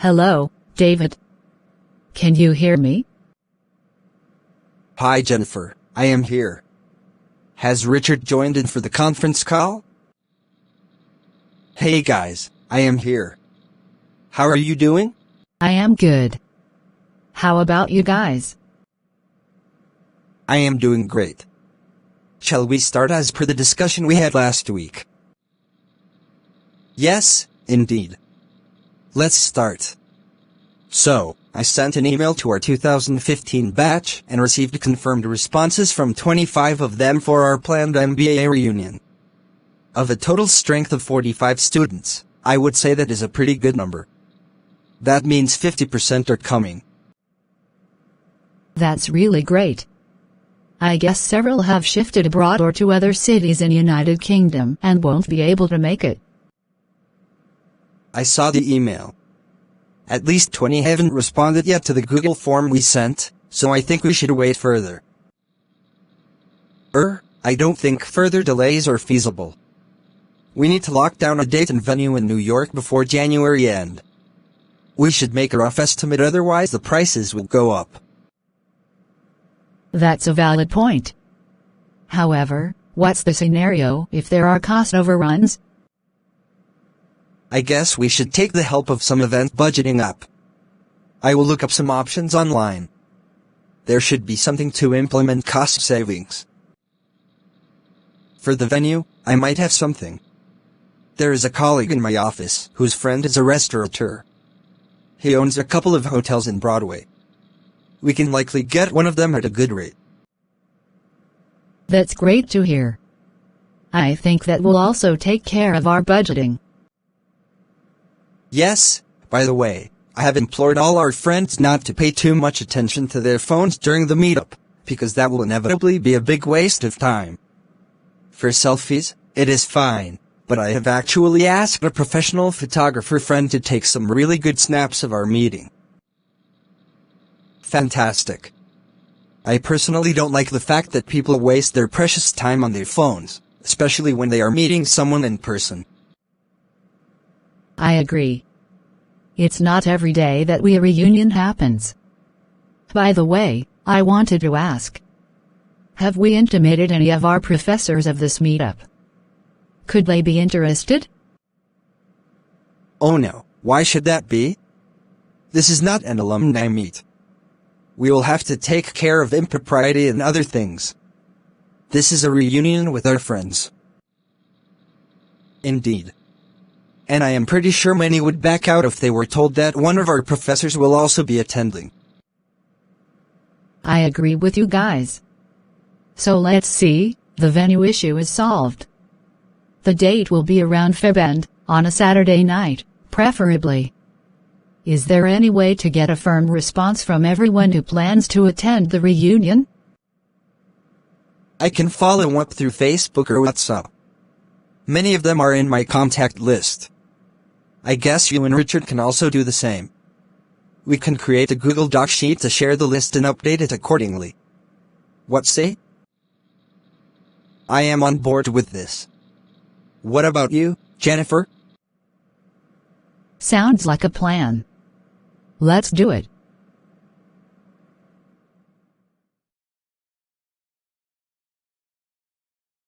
Hello, David. Can you hear me? Hi Jennifer, I am here. Has Richard joined in for the conference call? Hey guys, I am here. How are you doing? I am good. How about you guys? I am doing great. Shall we start as per the discussion we had last week? Yes, indeed. Let's start. So, I sent an email to our 2015 batch and received confirmed responses from 25 of them for our planned MBA reunion. Of a total strength of 45 students, I would say that is a pretty good number. That means 50% are coming. That's really great. I guess several have shifted abroad or to other cities in United Kingdom and won't be able to make it. I saw the email. At least 20 haven't responded yet to the Google form we sent, so I think we should wait further. I don't think further delays are feasible. We need to lock down a date and venue in New York before January end. We should make a rough estimate, otherwise the prices will go up. That's a valid point. However, what's the scenario if there are cost overruns? I guess we should take the help of some event budgeting app. I will look up some options online. There should be something to implement cost savings. For the venue, I might have something. There is a colleague in my office whose friend is a restaurateur. He owns a couple of hotels in Broadway. We can likely get one of them at a good rate. That's great to hear. I think that will also take care of our budgeting. Yes, by the way, I have implored all our friends not to pay too much attention to their phones during the meetup, because that will inevitably be a big waste of time. For selfies, it is fine, but I have actually asked a professional photographer friend to take some really good snaps of our meeting. Fantastic. I personally don't like the fact that people waste their precious time on their phones, especially when they are meeting someone in person. I agree. It's not every day that a reunion happens. By the way, I wanted to ask. Have we intimated any of our professors of this meetup? Could they be interested? Oh no, why should that be? This is not an alumni meet. We will have to take care of impropriety and other things. This is a reunion with our friends. Indeed. And I am pretty sure many would back out if they were told that one of our professors will also be attending. I agree with you guys. So let's see, the venue issue is solved. The date will be around Feb end, on a Saturday night, preferably. Is there any way to get a firm response from everyone who plans to attend the reunion? I can follow up through Facebook or WhatsApp. Many of them are in my contact list. I guess you and Richard can also do the same. We can create a Google Doc sheet to share the list and update it accordingly. What say? I am on board with this. What about you, Jennifer? Sounds like a plan. Let's do it.